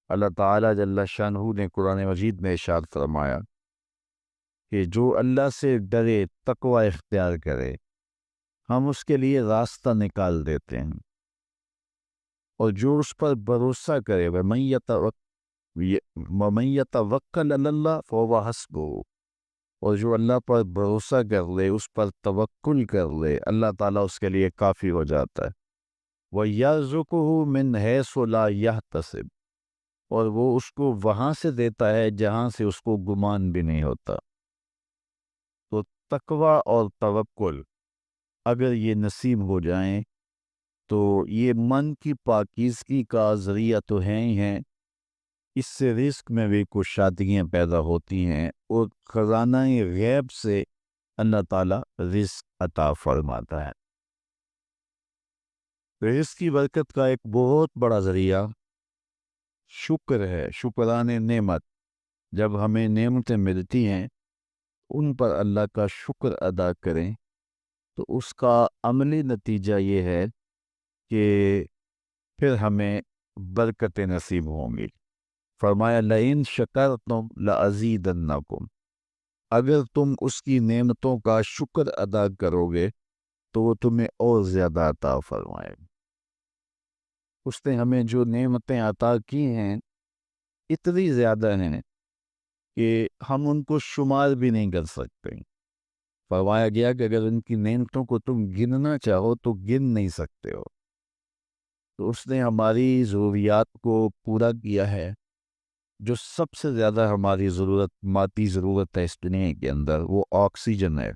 اللہ تعالیٰ جل شانہ نے قرآن مجید میں ارشاد فرمایا کہ جو اللہ سے ڈرے، تقوی اختیار کرے، ہم اس کے لیے راستہ نکال دیتے ہیں، اور جو اس پر بھروسہ کرے، وَمَن يَتَوَکَّلْ عَلَى اللَّهِ فَهُوَ حَسْبُهُ، اور جو اللہ پر بھروسہ کر لے، اس پر توکل کر لے، اللہ تعالیٰ اس کے لیے کافی ہو جاتا ہے۔ وَيَرْزُقُهُ مِنْ حَيْثُ لَا يَحْتَسِبُ، اور وہ اس کو وہاں سے دیتا ہے جہاں سے اس کو گمان بھی نہیں ہوتا۔ تو تقوی اور توکل اگر یہ نصیب ہو جائیں تو یہ من کی پاکیزگی کا ذریعہ تو ہیں ہی ہیں، اس سے رزق میں بھی کچھ شادیاں پیدا ہوتی ہیں، اور خزانہ غیب سے اللہ تعالیٰ رزق عطا فرماتا ہے۔ رزق کی برکت کا ایک بہت بڑا ذریعہ شکر ہے، شکران نعمت۔ جب ہمیں نعمتیں ملتی ہیں، ان پر اللہ کا شکر ادا کریں تو اس کا عملی نتیجہ یہ ہے کہ پھر ہمیں برکتیں نصیب ہوں گی۔ فرمایا لئن شکرتم لازیدنکم، اگر تم اس کی نعمتوں کا شکر ادا کرو گے تو وہ تمہیں اور زیادہ عطا فرمائے۔ اس نے ہمیں جو نعمتیں عطا کی ہیں اتنی زیادہ ہیں کہ ہم ان کو شمار بھی نہیں کر سکتے۔ فرمایا گیا کہ اگر ان کی نعمتوں کو تم گننا چاہو تو گن نہیں سکتے ہو۔ تو اس نے ہماری ضروریات کو پورا کیا ہے۔ جو سب سے زیادہ ہماری ضرورت، مادی ضرورت ہے اس دنیا کے اندر، وہ آکسیجن ہے،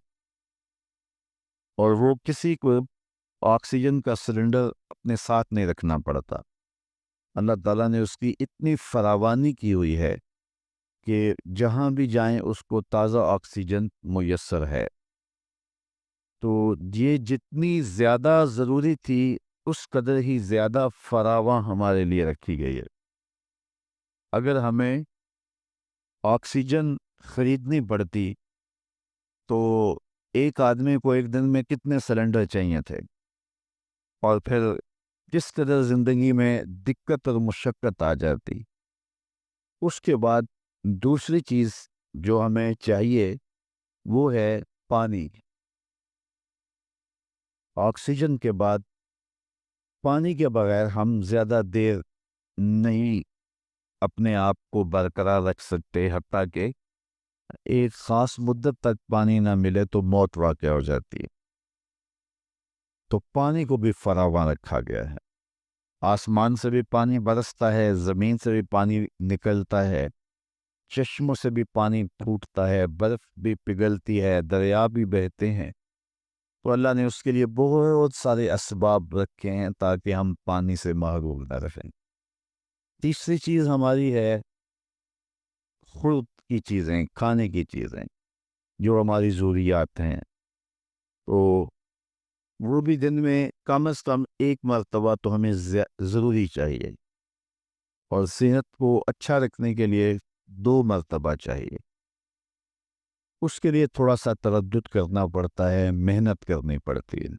اور وہ کسی کو آکسیجن کا سلنڈر اپنے ساتھ نہیں رکھنا پڑتا۔ اللہ تعالیٰ نے اس کی اتنی فراوانی کی ہوئی ہے کہ جہاں بھی جائیں اس کو تازہ آکسیجن میسر ہے۔ تو یہ جتنی زیادہ ضروری تھی اس قدر ہی زیادہ فراواں ہمارے لیے رکھی گئی ہے۔ اگر ہمیں آکسیجن خریدنی پڑتی تو ایک آدمی کو ایک دن میں کتنے سلنڈر چاہیے تھے، اور پھر کس قدر زندگی میں دقت اور مشقت آ جاتی۔ اس کے بعد دوسری چیز جو ہمیں چاہیے وہ ہے پانی۔ آکسیجن کے بعد پانی کے بغیر ہم زیادہ دیر نہیں اپنے آپ کو برقرار رکھ سکتے، حتیٰ کہ ایک خاص مدت تک پانی نہ ملے تو موت واقع ہو جاتی ہے۔ تو پانی کو بھی فراواں رکھا گیا ہے۔ آسمان سے بھی پانی برستا ہے، زمین سے بھی پانی نکلتا ہے، چشموں سے بھی پانی پھوٹتا ہے، برف بھی پگھلتی ہے، دریا بھی بہتے ہیں۔ تو اللہ نے اس کے لیے بہت سارے اسباب رکھے ہیں تاکہ ہم پانی سے محروم نہ رہیں۔ تیسری چیز ہماری ہے خود کی چیزیں، کھانے کی چیزیں جو ہماری ضروریات ہیں۔ تو وہ بھی دن میں کم از کم ایک مرتبہ تو ہمیں ضروری چاہیے، اور صحت کو اچھا رکھنے کے لیے 2 مرتبہ چاہیے۔ اس کے لیے تھوڑا سا تردد کرنا پڑتا ہے، محنت کرنی پڑتی ہے۔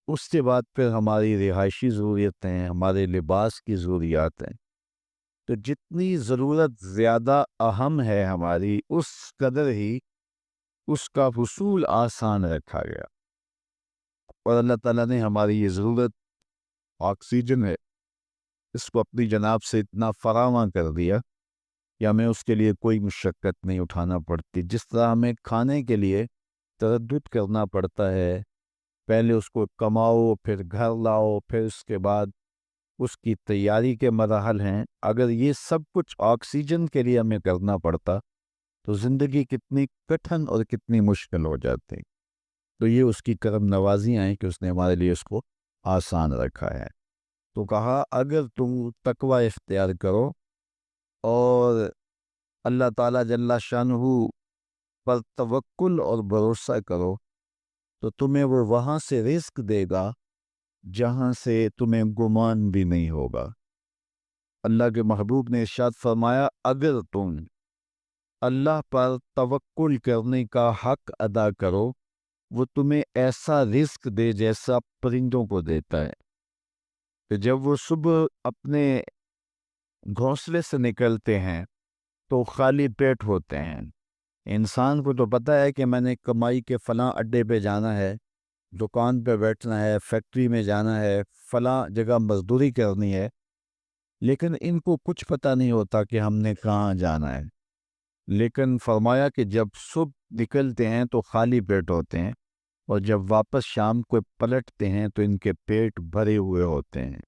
اس کے بعد پھر ہماری رہائشی ضرورتیں، ہمارے لباس کی ضروریات ہیں۔ تو جتنی ضرورت زیادہ اہم ہے ہماری، اس قدر ہی اس کا حصول آسان رکھا گیا۔ اور اللہ تعالیٰ نے ہماری یہ ضرورت آکسیجن ہے، اس کو اپنی جناب سے اتنا فراواں کر دیا کہ ہمیں اس کے لیے کوئی مشقت نہیں اٹھانا پڑتی۔ جس طرح ہمیں کھانے کے لیے تردد کرنا پڑتا ہے، پہلے اس کو کماؤ، پھر گھر لاؤ، پھر اس کے بعد اس کی تیاری کے مراحل ہیں، اگر یہ سب کچھ آکسیجن کے لیے ہمیں کرنا پڑتا تو زندگی کتنی کٹھن اور کتنی مشکل ہو جاتی۔ تو یہ اس کی کرم نوازیاں ہیں کہ اس نے ہمارے لیے اس کو آسان رکھا ہے۔ تو کہا اگر تم تقوی اختیار کرو اور اللہ تعالیٰ جل شانہ پر توکل اور بھروسہ کرو تو تمہیں وہ وہاں سے رزق دے گا جہاں سے تمہیں گمان بھی نہیں ہوگا۔ اللہ کے محبوب نے ارشاد فرمایا اگر تم اللہ پر توکل کرنے کا حق ادا کرو، وہ تمہیں ایسا رزق دے جیسا پرندوں کو دیتا ہے، کہ جب وہ صبح اپنے گھونسلے سے نکلتے ہیں تو خالی پیٹ ہوتے ہیں۔ انسان کو تو پتہ ہے کہ میں نے کمائی کے فلاں اڈے پہ جانا ہے، دکان پہ بیٹھنا ہے، فیکٹری میں جانا ہے، فلاں جگہ مزدوری کرنی ہے، لیکن ان کو کچھ پتہ نہیں ہوتا کہ ہم نے کہاں جانا ہے۔ لیکن فرمایا کہ جب صبح نکلتے ہیں تو خالی پیٹ ہوتے ہیں، اور جب واپس شام کو پلٹتے ہیں تو ان کے پیٹ بھرے ہوئے ہوتے ہیں۔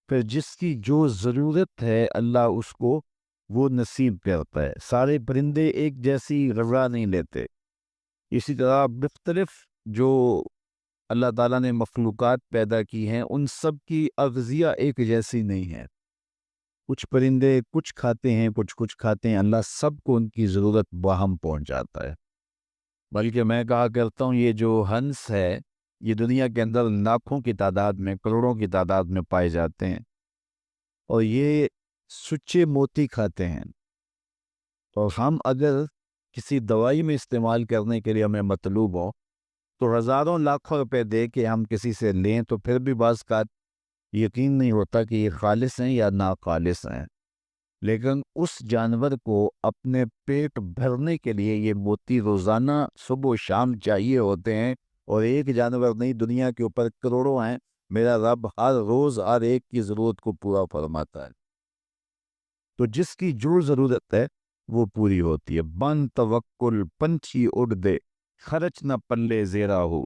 پھر جس کی جو ضرورت ہے اللہ اس کو وہ نصیب کرتا ہے۔ سارے پرندے ایک جیسی غذا نہیں لیتے، اسی طرح مختلف جو اللہ تعالیٰ نے مخلوقات پیدا کی ہیں ان سب کی اغذیہ ایک جیسی نہیں ہے۔ کچھ پرندے کچھ کھاتے ہیں، کچھ کھاتے ہیں، اللہ سب کو ان کی ضرورت باہم پہنچاتا ہے۔ بلکہ میں کہا کرتا ہوں یہ جو ہنس ہے یہ دنیا کے اندر لاکھوں کی تعداد میں، کروڑوں کی تعداد میں پائے جاتے ہیں، اور یہ سچے موتی کھاتے ہیں۔ اور ہم اگر کسی دوائی میں استعمال کرنے کے لیے ہمیں مطلوب ہو تو ہزاروں لاکھوں روپے دے کے ہم کسی سے لیں تو پھر بھی بعض کا یقین نہیں ہوتا کہ یہ خالص ہیں یا ناخالص ہیں۔ لیکن اس جانور کو اپنے پیٹ بھرنے کے لیے یہ موتی روزانہ صبح و شام چاہیے ہوتے ہیں، اور ایک جانور نہیں، دنیا کے اوپر کروڑوں ہیں، میرا رب ہر روز ہر ایک کی ضرورت کو پورا فرماتا ہے۔ تو جس کی جو ضرورت ہے وہ پوری ہوتی ہے۔ بن توکل پنچھی اڑ دے، خرچ نہ پلے زیرا ہو۔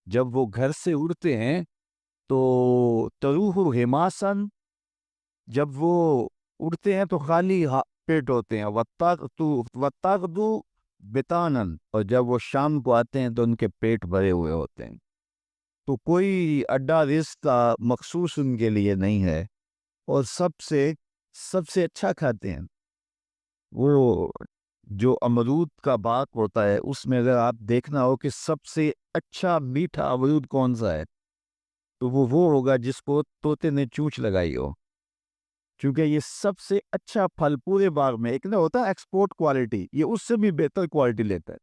جب وہ گھر سے اڑتے ہیں تو تروح ہماسن، جب وہ اڑتے ہیں تو خالی پیٹ ہوتے ہیں، وَتَغْدُو بِطَانًا، اور جب وہ شام کو آتے ہیں تو ان کے پیٹ بھرے ہوئے ہوتے ہیں۔ تو کوئی اڈا رزق کا مخصوص ان کے لیے نہیں ہے، اور سب سے اچھا کھاتے ہیں۔ وہ جو امرود کا باغ ہوتا ہے اس میں اگر آپ دیکھنا ہو کہ سب سے اچھا میٹھا امرود کون سا ہے تو وہ ہوگا جس کو طوطے نے چونچ لگائی ہو، کیونکہ یہ سب سے اچھا پھل پورے باغ میں، ایک نہ ہوتا ہے ایکسپورٹ کوالٹی، یہ اس سے بھی بہتر کوالٹی لیتا ہے۔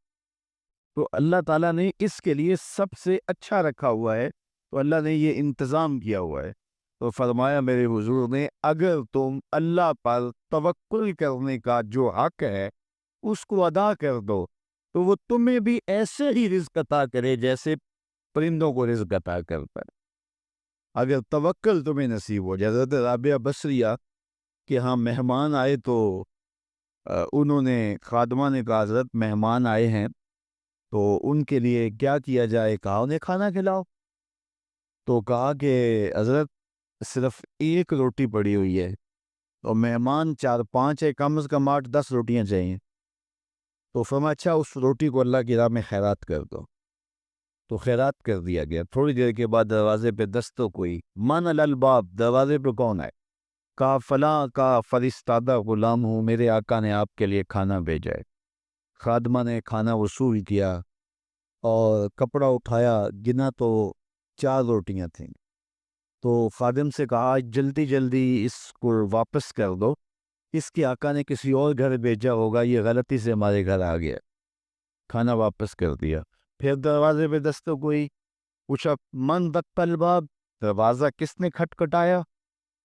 تو اللہ تعالیٰ نے اس کے لیے سب سے اچھا رکھا ہوا ہے، تو اللہ نے یہ انتظام کیا ہوا ہے۔ تو فرمایا میرے حضور نے اگر تم اللہ پر توکل کرنے کا جو حق ہے اس کو ادا کر دو تو وہ تمہیں بھی ایسے ہی رزق عطا کرے جیسے پرندوں کو رزق عطا کرتا ہے۔ اگر توکل تمہیں نصیب ہو جائے۔ حضرت رابعہ بصریہ کہ ہاں مہمان آئے تو انہوں نے، خادمہ نے کہا حضرت مہمان آئے ہیں تو ان کے لیے کیا کیا جائے؟ کہا انہیں کھانا کھلاؤ۔ تو کہا کہ حضرت صرف ایک روٹی پڑی ہوئی ہے اور مہمان 4-5 ہے، کم از کم 8-10 روٹیاں چاہیے۔ تو فرمایا اچھا اس روٹی کو اللہ کی راہ میں خیرات کر دو۔ تو خیرات کر دیا گیا۔ تھوڑی دیر کے بعد دروازے پہ دستک ہوئی، من الباب، دروازے پہ کون ہے؟ کہا فلاں کا فرستادہ غلام ہوں، میرے آقا نے آپ کے لیے کھانا بھیجا ہے۔ خادمہ نے کھانا وصول کیا اور کپڑا اٹھایا، گنا تو 4 روٹیاں تھیں۔ تو خادم سے کہا جلدی جلدی اس کو واپس کر دو، اس کے آقا نے کسی اور گھر بھیجا ہوگا، یہ غلطی سے ہمارے گھر آ گیا۔ کھانا واپس کر دیا۔ پھر دروازے پہ دستک ہوئی، پوچھا من دق الباب، دروازہ کس نے کھٹکھٹایا؟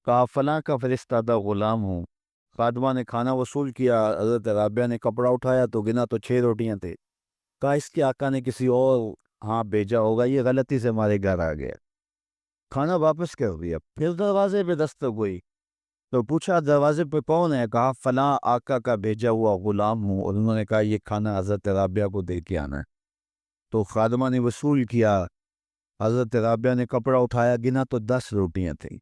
کہا فلاں کا فرستادہ غلام ہوں۔ خادمہ نے کھانا وصول کیا، حضرت رابعہ نے کپڑا اٹھایا تو گنا تو 6 روٹیاں تھے۔ کہا اس کے آقا نے کسی اور ہاں بھیجا ہوگا، یہ غلطی سے ہمارے گھر آ گیا۔ کھانا واپس کر دیا۔ پھر دروازے پہ دستک ہوئی تو پوچھا دروازے پہ کون ہے؟ کہا فلاں آقا کا بھیجا ہوا غلام ہوں، اور انہوں نے کہا یہ کھانا حضرت رابعہ کو دے کے آنا ہے۔ تو خادمہ نے وصول کیا، حضرت رابعہ نے کپڑا اٹھایا، گنا تو 10 روٹیاں تھیں۔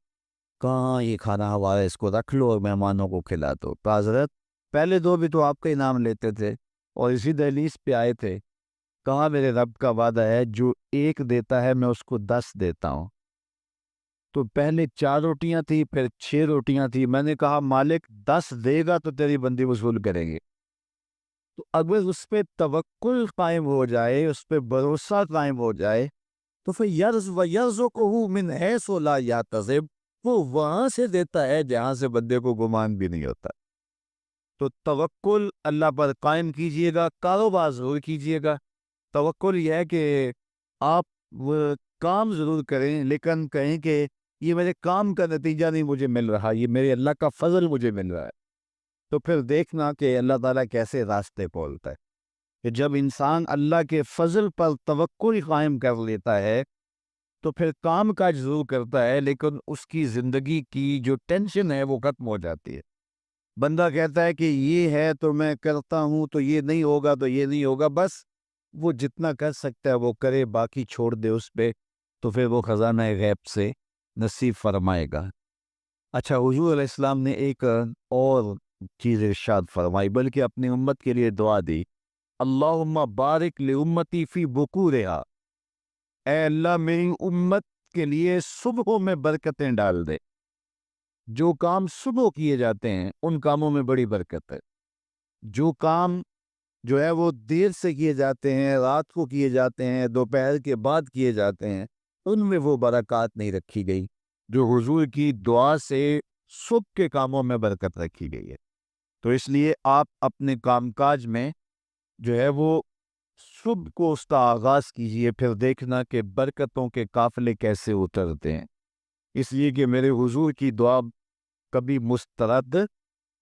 کہاں یہ کھانا ہمارا، اس کو رکھ لو اور مہمانوں کو کھلا دو۔ تو حضرت پہلے 2 بھی تو آپ کا انعام لیتے تھے اور اسی دہلیز پہ آئے تھے۔ کہاں میرے رب کا وعدہ ہے جو 1 دیتا ہے میں اس کو 10 دیتا ہوں۔ تو پہلے 4 روٹیاں تھی، پھر 6 روٹیاں تھی۔ میں نے کہا مالک 10 دے گا تو تیری بندی وصول کریں گے۔ تو اگر اس پہ توکل قائم ہو جائے، اس پہ بھروسہ قائم ہو جائے تو پھر یرزقہ من حیث لا یحتسب، وہ وہاں سے دیتا ہے جہاں سے بندے کو گمان بھی نہیں ہوتا۔ تو توکل اللہ پر قائم کیجئے گا، کاروبار ضرور کیجئے گا۔ توکل یہ ہے کہ آپ وہ کام ضرور کریں لیکن کہیں کہ یہ میرے کام کا نتیجہ نہیں مجھے مل رہا، یہ میرے اللہ کا فضل مجھے مل رہا ہے، تو پھر دیکھنا کہ اللہ تعالیٰ کیسے راستے کھولتا ہے کہ جب انسان اللہ کے فضل پر توکل قائم کر لیتا ہے تو پھر کام کاج ضرور کرتا ہے، لیکن اس کی زندگی کی جو ٹینشن ہے وہ ختم ہو جاتی ہے۔ بندہ کہتا ہے کہ یہ ہے تو میں کرتا ہوں، تو یہ نہیں ہوگا تو یہ نہیں ہوگا، بس وہ جتنا کر سکتا ہے وہ کرے، باقی چھوڑ دے اس پہ، تو پھر وہ خزانہ غیب سے نصیب فرمائے گا۔ اچھا، حضور علیہ السلام نے ایک اور چیز ارشاد فرمائی، بلکہ اپنی امت کے لیے دعا دی، اللہم بارک لامتی فی بکورہا، اے اللہ میری امت کے لیے صبحوں میں برکتیں ڈال دے۔ جو کام صبح کیے جاتے ہیں ان کاموں میں بڑی برکت ہے، جو کام جو ہے وہ دیر سے کیے جاتے ہیں، رات کو کیے جاتے ہیں، دوپہر کے بعد کیے جاتے ہیں، ان میں وہ برکات نہیں رکھی گئی جو حضور کی دعا سے صبح کے کاموں میں برکت رکھی گئی ہے۔ تو اس لیے آپ اپنے کام کاج میں جو ہے وہ صبح کو اس کا آغاز کیجئے، پھر دیکھنا کہ برکتوں کے قافلے کیسے اترتے ہیں، اس لیے کہ میرے حضور کی دعا کبھی مسترد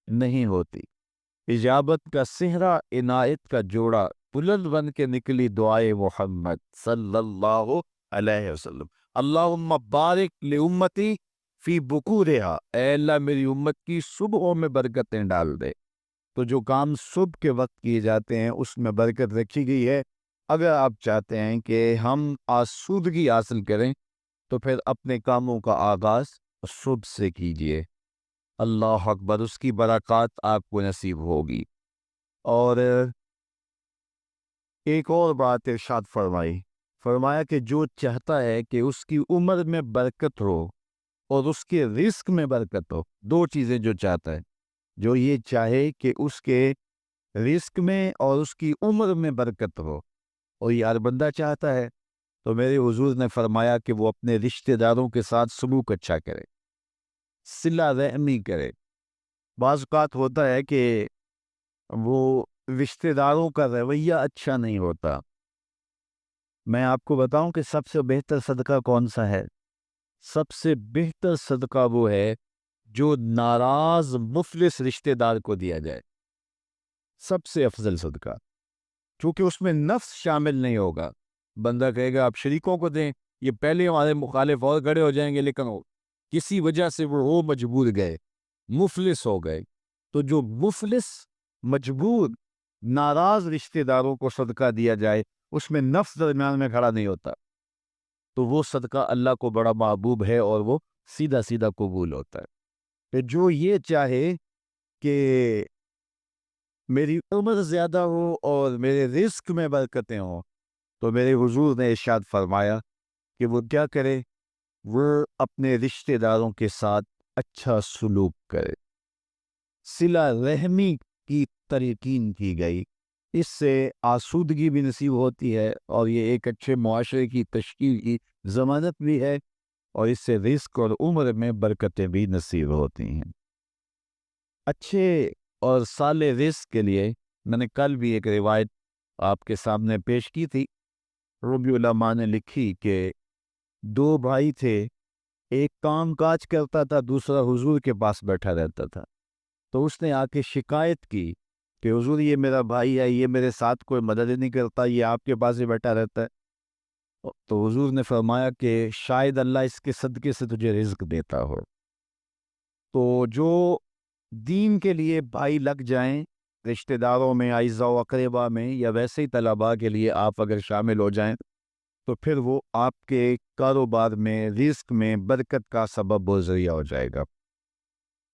نہیں ہوتی۔ اجابت کا صحرا، عنایت کا جوڑا، بلند بن کے نکلی دعائے محمد صلی اللہ علیہ وسلم، اللہم بارک لامتی فی بکورہا، اے اللہ میری امت کی صبحوں میں برکتیں ڈال دے۔ تو جو کام صبح کے وقت کیے جاتے ہیں اس میں برکت رکھی گئی ہے۔ اگر آپ چاہتے ہیں کہ ہم آسودگی حاصل کریں تو پھر اپنے کاموں کا آغاز صبح سے کیجیے۔ اللہ اکبر، اس کی برکات آپ کو نصیب ہوگی۔ اور ایک اور بات ارشاد فرمایا کہ جو چاہتا ہے کہ اس کی عمر میں برکت ہو اور اس کے رزق میں برکت ہو، دو چیزیں جو چاہتا ہے، جو یہ چاہے کہ اس کے رزق میں اور اس کی عمر میں برکت ہو، اور یہ ہر بندہ چاہتا ہے، تو میرے حضور نے فرمایا کہ وہ اپنے رشتہ داروں کے ساتھ سلوک اچھا کرے، صلہ رحمی کرے۔ بعض اوقات ہوتا ہے کہ وہ رشتہ داروں کا رویہ اچھا نہیں ہوتا۔ میں آپ کو بتاؤں کہ سب سے بہتر صدقہ کون سا ہے؟ سب سے بہتر صدقہ وہ ہے جو ناراض مفلس رشتہ دار کو دیا جائے، سب سے افضل صدقہ، کیونکہ اس میں نفس شامل نہیں ہوگا۔ بندہ کہے گا آپ شریکوں کو دیں، یہ پہلے ہمارے مخالف اور کھڑے ہو جائیں گے، لیکن کسی وجہ سے وہ مجبور گئے، مفلس ہو گئے۔ تو جو مفلس، مجبور، ناراض رشتہ داروں کو صدقہ دیا جائے، اس میں نفس درمیان میں کھڑا نہیں ہوتا، تو وہ صدقہ اللہ کو بڑا محبوب ہے اور وہ سیدھا سیدھا قبول ہوتا ہے۔ کہ جو یہ چاہے کہ میری عمر زیادہ ہو اور میرے رزق میں برکتیں ہوں، تو میرے حضور نے ارشاد فرمایا کہ وہ کیا کرے؟ وہ اپنے رشتہ داروں کے ساتھ اچھا سلوک کرے، صلہ رحمی کی تلقین کی گئی۔ اس سے آسودگی بھی نصیب ہوتی ہے اور یہ ایک اچھے معاشرے کی تشکیل کی ضمانت بھی ہے، اور اس سے رزق اور عمر میں برکتیں بھی نصیب ہوتی ہیں۔ اچھے اور صالح رزق کے لیے میں نے کل بھی ایک روایت آپ کے سامنے پیش کی تھی۔ ربی علماء نے لکھی کہ دو بھائی تھے، ایک کام کاج کرتا تھا، دوسرا حضور کے پاس بیٹھا رہتا تھا۔ تو اس نے آ کے شکایت کی کہ حضور یہ میرا بھائی ہے، یہ میرے ساتھ کوئی مدد نہیں کرتا، یہ آپ کے پاس ہی بیٹھا رہتا ہے۔ تو حضور نے فرمایا کہ شاید اللہ اس کے صدقے سے تجھے رزق دیتا ہو۔ تو جو دین کے لیے بھائی لگ جائیں، رشتہ داروں میں، اعزاء و اقربا میں، یا ویسے ہی طلباء کے لیے آپ اگر شامل ہو جائیں، تو پھر وہ آپ کے کاروبار میں، رزق میں برکت کا سبب و ذریعہ ہو جائے گا۔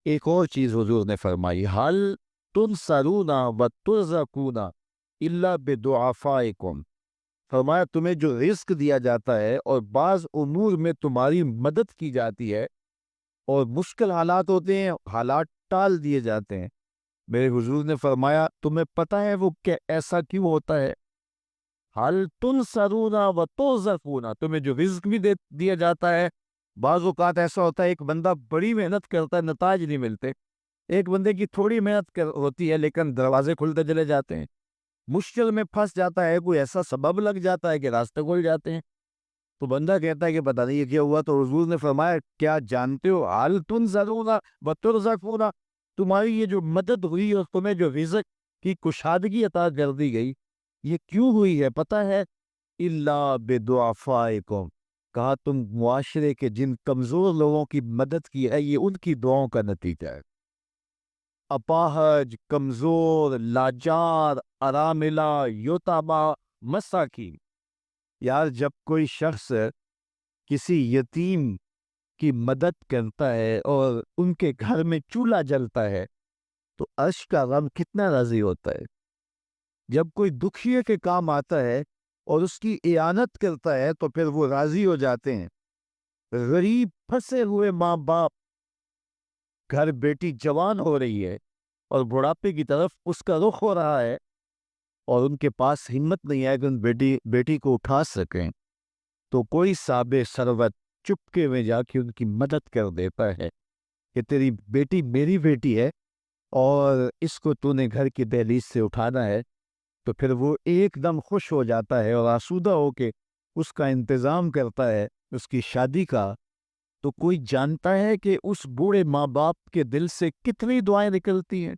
ایک اور چیز حضور نے فرمائی، حل تنصرون و ترزقون الا بدعفائکم، فرمایا تمہیں جو رزق دیا جاتا ہے اور بعض امور میں تمہاری مدد کی جاتی ہے، اور مشکل حالات ہوتے ہیں، حالات ٹال دیے جاتے ہیں، میرے حضور نے فرمایا تمہیں پتہ ہے وہ کہ ایسا کیوں ہوتا ہے؟ حل تنصرون و ترزقون، تمہیں جو رزق بھی دیا جاتا ہے، بعض اوقات ایسا ہوتا ہے ایک بندہ بڑی محنت کرتا ہے، نتائج نہیں ملتے، ایک بندے کی تھوڑی محنت ہوتی ہے لیکن دروازے کھلتے چلے جاتے ہیں، مشکل میں پھنس جاتا ہے، کوئی ایسا سبب لگ جاتا ہے کہ راستے کھل جاتے ہیں۔ تو بندہ کہتا ہے کہ پتہ نہیں یہ کیا ہوا، تو حضور نے فرمایا کیا جانتے ہو حال تنظرون وترزقون، تمہاری یہ جو مدد ہوئی اور تمہیں جو رزق کی کشادگی عطا کر دی گئی یہ کیوں ہوئی ہے پتہ ہے؟ الا بدعفائکم، کہا تم معاشرے کے جن کمزور لوگوں کی مدد کی ہے یہ ان کی دعاؤں کا نتیجہ ہے۔ اپاہج، کمزور، لاچار، اراملہ، یتامہ، مساکین، یار جب کوئی شخص کسی یتیم کی مدد کرتا ہے اور ان کے گھر میں چولہا جلتا ہے تو عرش کا رب کتنا راضی ہوتا ہے۔ جب کوئی دکھیے کے کام آتا ہے اور اس کی اعانت کرتا ہے تو پھر وہ راضی ہو جاتے ہیں۔ غریب پھنسے ہوئے ماں باپ، گھر بیٹی جوان ہو رہی ہے اور بڑھاپے کی طرف اس کا رخ ہو رہا ہے اور ان کے پاس ہمت نہیں ہے کہ ان بیٹی کو اٹھا سکیں، تو کوئی صاحب ثروت چپکے میں جا کے ان کی مدد کر دیتا ہے کہ تیری بیٹی میری بیٹی ہے اور اس کو تو نے گھر کی دہلیز سے اٹھانا ہے، تو پھر وہ ایک دم خوش ہو جاتا ہے اور آسودہ ہو کے اس کا انتظام کرتا ہے اس کی شادی کا۔ تو کوئی جانتا ہے کہ اس بوڑھے ماں باپ کے دل سے کتنی دعائیں نکلتی ہیں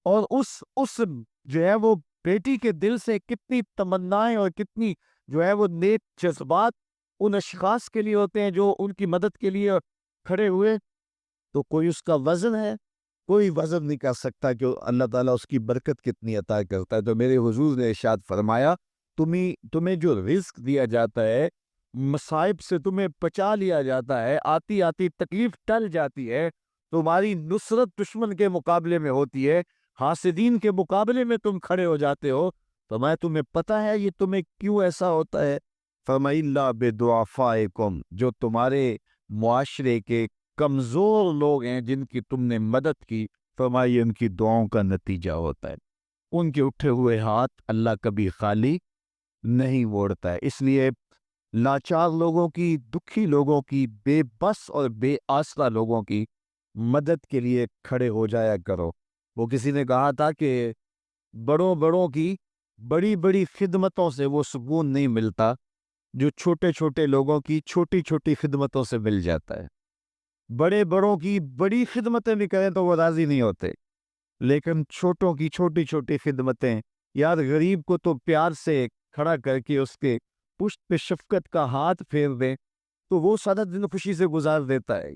اور اس جو ہے وہ بیٹی کے دل سے کتنی تمنائیں اور کتنی جو ہے وہ نیک جذبات ان اشخاص کے لیے ہوتے ہیں جو ان کی مدد کے لیے کھڑے ہوئے، تو کوئی اس کا وزن ہے؟ کوئی وزن نہیں کر سکتا کہ اللہ تعالیٰ اس کی برکت کتنی عطا کرتا ہے۔ تو میرے حضور نے ارشاد فرمایا تمہیں جو رزق دیا جاتا ہے، مصائب سے تمہیں بچا لیا جاتا ہے، آتی آتی تکلیف ٹل جاتی ہے، تمہاری نصرت دشمن کے مقابلے میں ہوتی ہے، حاسدین کے مقابلے میں تم کھڑے ہو جاتے ہو، تو میں تمہیں پتہ ہے یہ تمہیں کیوں ایسا ہوتا ہے؟ فرمائی اللہ بدعفائکم، جو تمہارے معاشرے کے کمزور لوگ ہیں جن کی تم نے مدد کی، فرمائی ان کی دعاؤں کا نتیجہ ہوتا ہے۔ ان کے اٹھے ہوئے ہاتھ اللہ کبھی خالی نہیں موڑتا ہے۔ اس لیے لاچار لوگوں کی، دکھی لوگوں کی، بے بس اور بے آسرا لوگوں کی مدد کے لیے کھڑے ہو جایا کرو۔ وہ کسی نے کہا تھا کہ بڑوں کی بڑی بڑی خدمتوں سے وہ سکون نہیں ملتا جو چھوٹے چھوٹے لوگوں کی چھوٹی چھوٹی خدمتوں سے مل جاتا ہے۔ بڑوں کی بڑی خدمتیں بھی کریں تو وہ راضی نہیں ہوتے، لیکن چھوٹوں کی چھوٹی چھوٹی خدمتیں، یار غریب کو تو پیار سے کھڑا کر کے اس کے پشت پہ شفقت کا ہاتھ پھیر دیں تو وہ سارا دن خوشی سے گزار دیتا ہے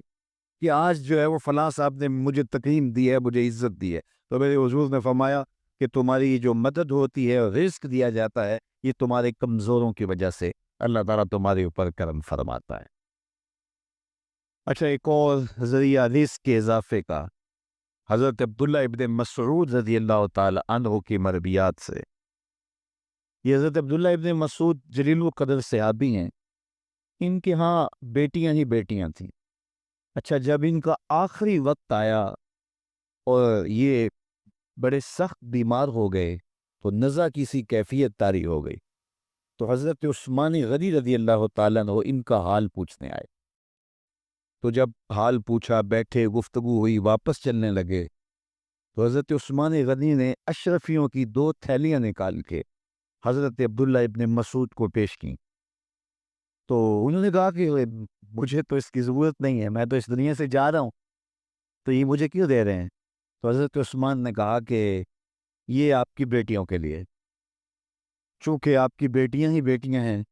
کہ آج جو ہے وہ فلاں صاحب نے مجھے تکریم دی ہے، مجھے عزت دی ہے۔ تو میرے حضور نے فرمایا کہ تمہاری جو مدد ہوتی ہے اور رزق دیا جاتا ہے یہ تمہارے کمزوروں کی وجہ سے اللہ تعالیٰ تمہارے اوپر کرم فرماتا ہے۔ اچھا، ایک اور ذریعہ رزق کے اضافے کا حضرت عبداللہ ابن مسعود رضی اللہ تعالی عنہ کی مرویات سے۔ یہ حضرت عبداللہ ابن مسعود جلیل القدر صحابی ہیں، ان کے ہاں بیٹیاں ہی بیٹیاں تھیں۔ اچھا، جب ان کا آخری وقت آیا اور یہ بڑے سخت بیمار ہو گئے تو نزع کی سی کیفیت طاری ہو گئی، تو حضرت عثمان غنی رضی اللہ تعالیٰ عنہ ان کا حال پوچھنے آئے۔ تو جب حال پوچھا، بیٹھے، گفتگو ہوئی، واپس چلنے لگے، تو حضرت عثمان غنی نے اشرفیوں کی 2 تھیلیاں نکال کے حضرت عبداللہ ابن مسعود کو پیش کی۔ تو انہوں نے کہا کہ مجھے تو اس کی ضرورت نہیں ہے، میں تو اس دنیا سے جا رہا ہوں، تو یہ مجھے کیوں دے رہے ہیں؟ تو حضرت عثمان نے کہا کہ یہ آپ کی بیٹیوں کے لیے، چونکہ آپ کی بیٹیاں ہی بیٹیاں ہیں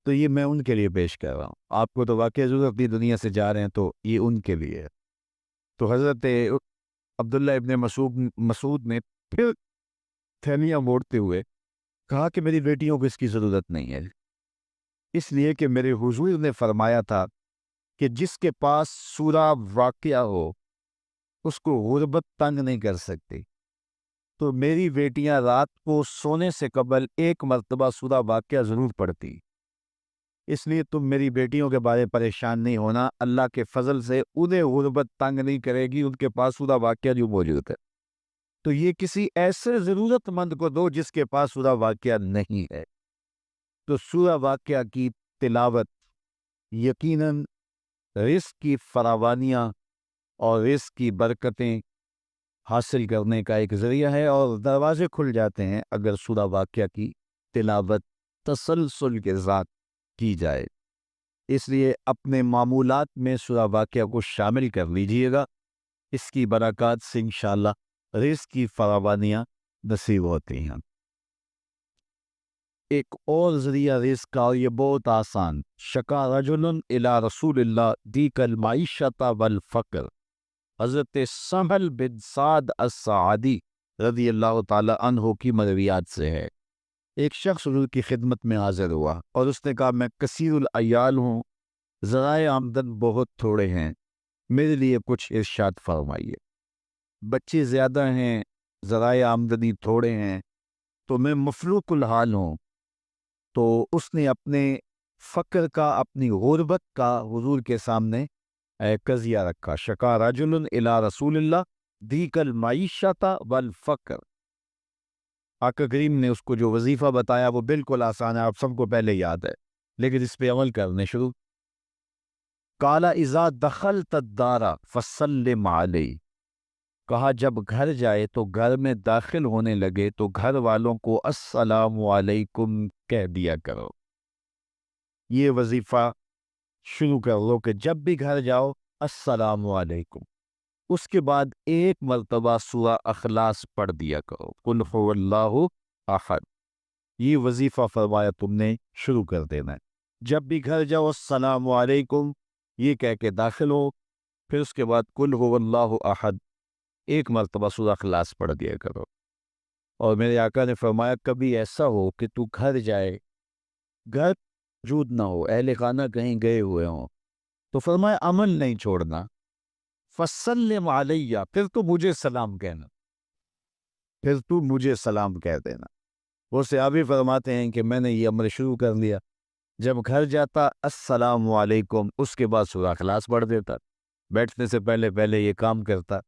تو یہ میں ان کے لیے پیش کر رہا ہوں، آپ کو تو واقعی ضرورت نہیں، دنیا سے جا رہے ہیں تو یہ ان کے لیے ہے۔ تو حضرت عبداللہ ابن مسعود نے پھر تھیلیاں موڑتے ہوئے کہا کہ میری بیٹیوں کو اس کی ضرورت نہیں ہے، اس لیے کہ میرے حضور نے فرمایا تھا کہ جس کے پاس سورہ واقعہ ہو اس کو غربت تنگ نہیں کر سکتی، تو میری بیٹیاں رات کو سونے سے قبل 1 مرتبہ سورہ واقعہ ضرور پڑھتی، اس لیے تم میری بیٹیوں کے بارے پریشان نہیں ہونا، اللہ کے فضل سے انہیں غربت تنگ نہیں کرے گی، ان کے پاس سورہ واقعہ جو موجود ہے، تو یہ کسی ایسے ضرورت مند کو دو جس کے پاس سورہ واقعہ نہیں ہے۔ تو سورہ واقعہ کی تلاوت یقیناً رزق کی فراوانیاں اور رزق کی برکتیں حاصل کرنے کا ایک ذریعہ ہے، اور دروازے کھل جاتے ہیں اگر سورہ واقعہ کی تلاوت تسلسل کے ساتھ کی جائے۔ اس لیے اپنے معمولات میں سورہ واقعہ کو شامل کر لیجئے گا، اس کی برکات سے انشاءاللہ رزق کی فراوانیاں نصیب ہوتی ہیں۔ ایک اور ذریعہ رزق کا، اور یہ بہت آسان، شکا رجل الی رسول اللہ دیک المعیشت والفقر، حضرت سہل بن سعد السعدی رضی اللہ تعالی عنہ کی مرویات سے ہے۔ ایک شخص حضور کی خدمت میں حاضر ہوا اور اس نے کہا میں کثیر العیال ہوں، ذرائع آمدن بہت تھوڑے ہیں، میرے لیے کچھ ارشاد فرمائیے۔ بچے زیادہ ہیں، ذرائع آمدنی تھوڑے ہیں، تو میں مفلوق الحال ہوں۔ تو اس نے اپنے فقر کا، اپنی غربت کا حضور کے سامنے قضیہ رکھا۔ شکا رجل الی رسول اللہ دیک المعیشت والفقر۔ آقا کریم نے اس کو جو وظیفہ بتایا وہ بالکل آسان ہے، آپ سب کو پہلے یاد ہے، لیکن اس پہ عمل کرنے شروع۔ قال اذا دخلت الدار فسلم علی، کہا جب گھر جائے تو گھر میں داخل ہونے لگے تو گھر والوں کو السلام علیکم کہہ دیا کرو۔ یہ وظیفہ شروع کر لو کہ جب بھی گھر جاؤ السلام علیکم۔ اس کے بعد ایک مرتبہ سورہ اخلاص پڑھ دیا کرو، قل هو اللہ احد۔ یہ وظیفہ فرمایا تم نے شروع کر دینا ہے۔ جب بھی گھر جاؤ السلام علیکم یہ کہہ کے داخل ہو، پھر اس کے بعد قل هو اللہ احد ایک مرتبہ سورہ اخلاص پڑھ دیا کرو۔ اور میرے آقا نے فرمایا کبھی ایسا ہو کہ تو گھر جائے، گھر موجود نہ ہو، اہل خانہ کہیں گئے ہوئے ہوں، تو فرمایا عمل نہیں چھوڑنا، فسلم علیہ، پھر تو مجھے سلام کہنا، پھر تو مجھے سلام کہہ دینا۔ وہ صحابی فرماتے ہیں کہ میں نے یہ عمل شروع کر لیا، جب گھر جاتا السلام علیکم، اس کے بعد سورہ اخلاص پڑھ دیتا، بیٹھنے سے پہلے پہلے یہ کام کرتا۔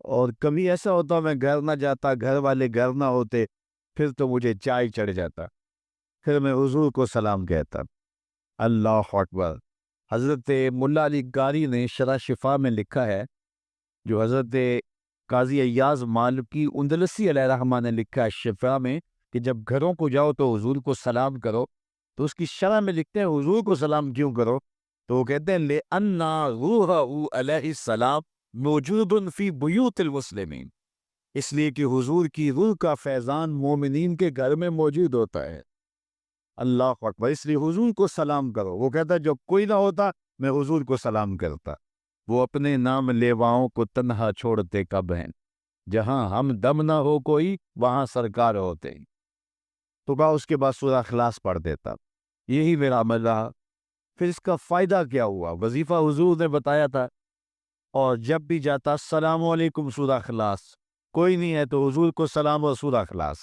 اور کبھی ایسا ہوتا میں گھر نہ جاتا، گھر والے گھر نہ ہوتے، پھر تو مجھے چائے چڑھ جاتا، پھر میں حضور کو سلام کہتا۔ اللہ اکبر۔ حضرت ملا علی قاری نے شرح شفا میں لکھا ہے، جو حضرت قاضی ایاز مالکی اندلسی علیہ رحمہ نے لکھا ہے شفا میں، کہ جب گھروں کو جاؤ تو حضور کو سلام کرو، تو اس کی شرح میں لکھتے ہیں حضور کو سلام کیوں کرو، تو وہ کہتے ہیں لِأَنَّ رُوحَهُ علیہ السلام موجود فی بیوت المسلمین، اس لیے کہ حضور کی روح کا فیضان مومنین کے گھر میں موجود ہوتا ہے۔ اللہ اکبر۔ اس لیے حضور کو سلام کرو۔ وہ کہتا ہے جب کوئی نہ ہوتا میں حضور کو سلام کرتا، وہ اپنے نام لیواؤں کو تنہا چھوڑتے کب ہیں، جہاں ہم دم نہ ہو کوئی وہاں سرکار ہوتے ہیں۔ تو کہا اس کے بعد سورہ اخلاص پڑھ دیتا، یہی میرا عمل رہا۔ پھر اس کا فائدہ کیا ہوا؟ وظیفہ حضور نے بتایا تھا، اور جب بھی جاتا السلام علیکم سورہ اخلاص، کوئی نہیں ہے تو حضور کو سلام اور سورہ اخلاص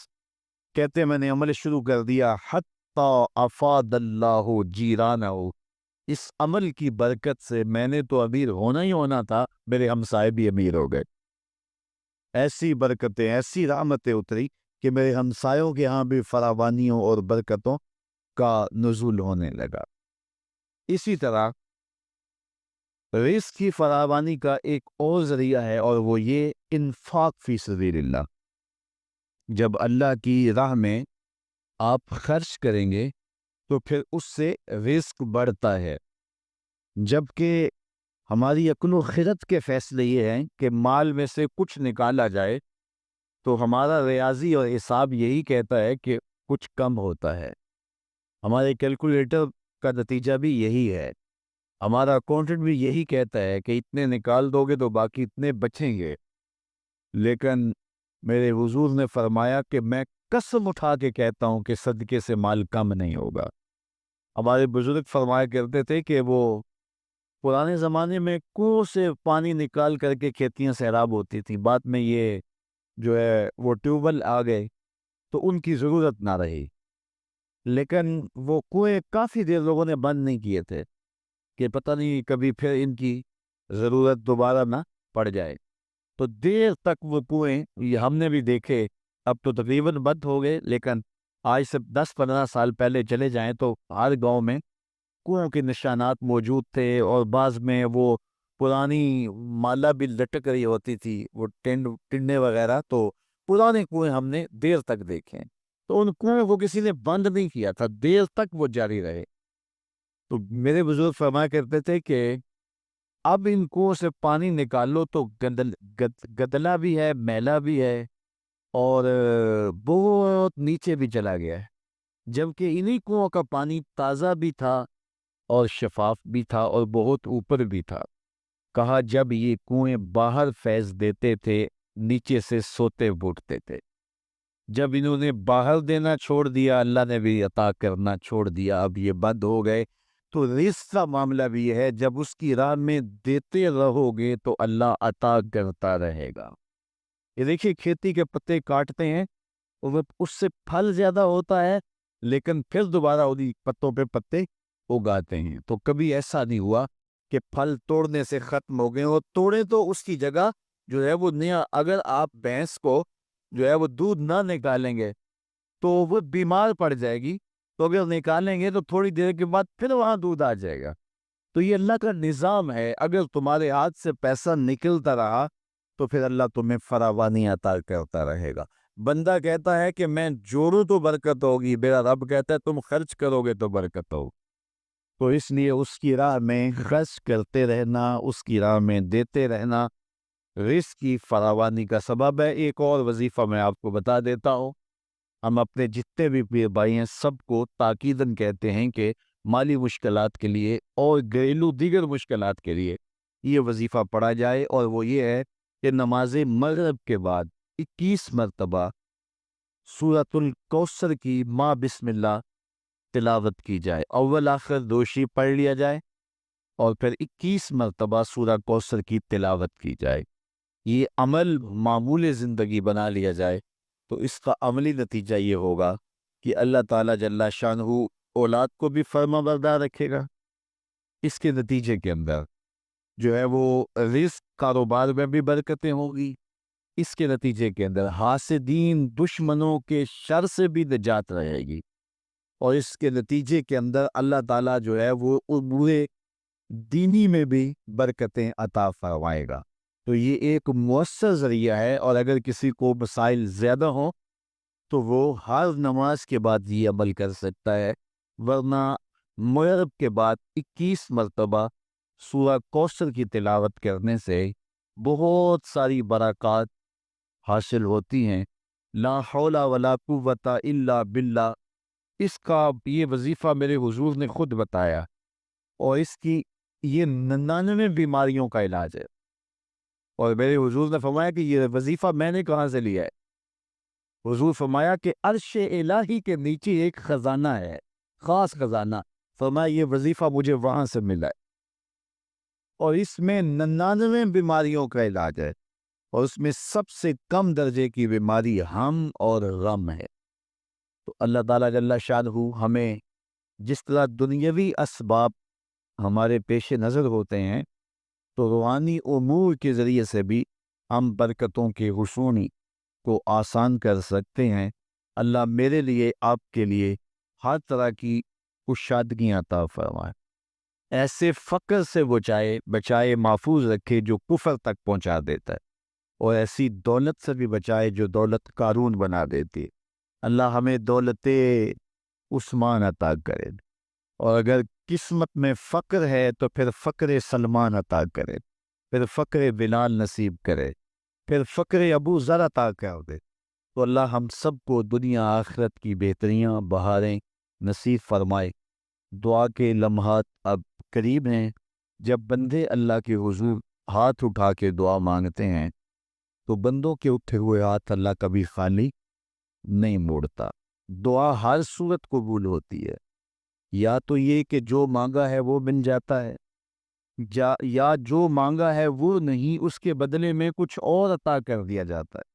کہتے میں نے عمل شروع کر دیا، حتی افاد اللہ جیرانہ، اس عمل کی برکت سے میں نے تو امیر ہونا ہی ہونا تھا، میرے ہمسائے بھی امیر ہو گئے۔ ایسی برکتیں، ایسی رحمتیں اتری کہ میرے ہمسایوں کے ہاں بھی فراوانیوں اور برکتوں کا نزول ہونے لگا۔ اسی طرح رزق کی فراوانی کا ایک اور ذریعہ ہے، اور وہ یہ انفاق فی سبیل اللہ۔ جب اللہ کی راہ میں آپ خرچ کریں گے تو پھر اس سے رزق بڑھتا ہے۔ جبکہ ہماری عقل و خرد کے فیصلے یہ ہیں کہ مال میں سے کچھ نکالا جائے، تو ہمارا ریاضی اور حساب یہی کہتا ہے کہ کچھ کم ہوتا ہے، ہمارے کیلکولیٹر کا نتیجہ بھی یہی ہے، ہمارا اکاؤنٹنٹ بھی یہی کہتا ہے کہ اتنے نکال دو گے تو باقی اتنے بچیں گے۔ لیکن میرے حضور نے فرمایا کہ میں قسم اٹھا کے کہتا ہوں کہ صدقے سے مال کم نہیں ہوگا۔ ہمارے بزرگ فرمایا کرتے تھے کہ وہ پرانے زمانے میں کنویں سے پانی نکال کر کے کھیتیاں سیراب ہوتی تھیں، بعد میں یہ جو ہے وہ ٹیوبویل آ گئے تو ان کی ضرورت نہ رہی، لیکن وہ کنویں کافی دیر لوگوں نے بند نہیں کیے تھے کہ پتہ نہیں کبھی پھر ان کی ضرورت دوبارہ نہ پڑ جائے، تو دیر تک وہ کنویں یہ ہم نے بھی دیکھے، اب تو تقریباً بند ہو گئے، لیکن آج سے 10-15 سال پہلے چلے جائیں تو ہر گاؤں میں کنویں کے نشانات موجود تھے، اور بعض میں وہ پرانی مالا بھی لٹک رہی ہوتی تھی، وہ ٹنڈے وغیرہ، تو پرانے کنویں ہم نے دیر تک دیکھے، تو ان کنویں کو کسی نے بند نہیں کیا تھا، دیر تک وہ جاری رہے۔ تو میرے بزرگ فرمایا کرتے تھے کہ اب ان کنوؤں سے پانی نکالو تو گدلا بھی ہے، میلا بھی ہے، اور بہت نیچے بھی چلا گیا ہے، جبکہ انہی کنوؤں کا پانی تازہ بھی تھا اور شفاف بھی تھا اور بہت اوپر بھی تھا۔ کہا جب یہ کنویں باہر فیض دیتے تھے نیچے سے سوتے بوٹتے تھے، جب انہوں نے باہر دینا چھوڑ دیا اللہ نے بھی عطا کرنا چھوڑ دیا، اب یہ بند ہو گئے۔ تو رزق کا معاملہ بھی ہے، جب اس کی راہ میں دیتے رہو گے تو اللہ عطا کرتا رہے گا۔ یہ دیکھیے کھیتی کے پتے کاٹتے ہیں، اس سے پھل زیادہ ہوتا ہے، لیکن پھر دوبارہ انہی پتوں پہ پتے اگاتے ہیں۔ تو کبھی ایسا نہیں ہوا کہ پھل توڑنے سے ختم ہو گئے، اور توڑے تو اس کی جگہ جو ہے وہ نیا، اگر آپ بھینس کو جو ہے وہ دودھ نہ نکالیں گے تو وہ بیمار پڑ جائے گی، تو اگر نکالیں گے تو تھوڑی دیر کے بعد پھر وہاں دودھ آ جائے گا۔ تو یہ اللہ کا نظام ہے، اگر تمہارے ہاتھ سے پیسہ نکلتا رہا تو پھر اللہ تمہیں فراوانی عطا کرتا رہے گا۔ بندہ کہتا ہے کہ میں جوڑوں تو برکت ہوگی، میرا رب کہتا ہے تم خرچ کرو گے تو برکت ہوگی۔ تو اس لیے اس کی راہ میں خرچ کرتے رہنا، اس کی راہ میں دیتے رہنا رزق کی فراوانی کا سبب ہے۔ ایک اور وظیفہ میں آپ کو بتا دیتا ہوں، ہم اپنے جتنے بھی پیر بھائی ہیں سب کو تاکیداً کہتے ہیں کہ مالی مشکلات کے لیے اور گھریلو دیگر مشکلات کے لیے یہ وظیفہ پڑھا جائے، اور وہ یہ ہے کہ نماز مغرب کے بعد 21 مرتبہ سورۃ الکوثر کی ما بسم اللہ تلاوت کی جائے، اول آخر دوشی پڑھ لیا جائے، اور پھر 21 مرتبہ سورہ کوثر کی تلاوت کی جائے۔ یہ عمل معمول زندگی بنا لیا جائے تو اس کا عملی نتیجہ یہ ہوگا کہ اللہ تعالیٰ جل شانہ اولاد کو بھی فرما بردار رکھے گا، اس کے نتیجے کے اندر جو ہے وہ رزق کاروبار میں بھی برکتیں ہوگی، اس کے نتیجے کے اندر حاسدین دشمنوں کے شر سے بھی نجات رہے گی، اور اس کے نتیجے کے اندر اللہ تعالیٰ جو ہے وہ امور دینی میں بھی برکتیں عطا فرمائے گا۔ تو یہ ایک مؤثر ذریعہ ہے، اور اگر کسی کو مسائل زیادہ ہوں تو وہ ہر نماز کے بعد یہ عمل کر سکتا ہے، ورنہ مغرب کے بعد 21 مرتبہ سورہ کوثر کی تلاوت کرنے سے بہت ساری برکات حاصل ہوتی ہیں۔ لا حول ولا قوت الا باللہ، اس کا یہ وظیفہ میرے حضور نے خود بتایا، اور اس کی یہ 99 بیماریوں کا علاج ہے، اور میرے حضور نے فرمایا کہ یہ وظیفہ میں نے کہاں سے لیا ہے؟ حضور فرمایا کہ عرش الہی کے نیچے ایک خزانہ ہے، خاص خزانہ، فرمایا یہ وظیفہ مجھے وہاں سے ملا ہے، اور اس میں 99 بیماریوں کا علاج ہے، اور اس میں سب سے کم درجے کی بیماری ہم اور غم ہے۔ تو اللہ تعالیٰ جل شانہ ہمیں جس طرح دنیاوی اسباب ہمارے پیش نظر ہوتے ہیں، تو روحانی امور کے ذریعے سے بھی ہم برکتوں کے حصول کو آسان کر سکتے ہیں۔ اللہ میرے لیے، آپ کے لیے ہر طرح کی کشادگیاں عطا فرمائے، ایسے فقر سے بچائے محفوظ رکھے جو کفر تک پہنچا دیتا ہے، اور ایسی دولت سے بھی بچائے جو دولت قارون بنا دیتی ہے۔ اللہ ہمیں دولت عثمان عطا کرے، اور اگر قسمت میں فقر ہے تو پھر فقر سلمان عطا کرے، پھر فقر بلال نصیب کرے، پھر فقر ابو ذر عطا کر دے۔ تو اللہ ہم سب کو دنیا آخرت کی بہتریاں بہاریں نصیب فرمائے۔ دعا کے لمحات اب قریب ہیں، جب بندے اللہ کے حضور ہاتھ اٹھا کے دعا مانگتے ہیں تو بندوں کے اٹھے ہوئے ہاتھ اللہ کبھی خالی نہیں موڑتا، دعا ہر صورت قبول ہوتی ہے، یا تو یہ کہ جو مانگا ہے وہ مل جاتا ہے، یا جو مانگا ہے وہ نہیں، اس کے بدلے میں کچھ اور عطا کر دیا جاتا ہے۔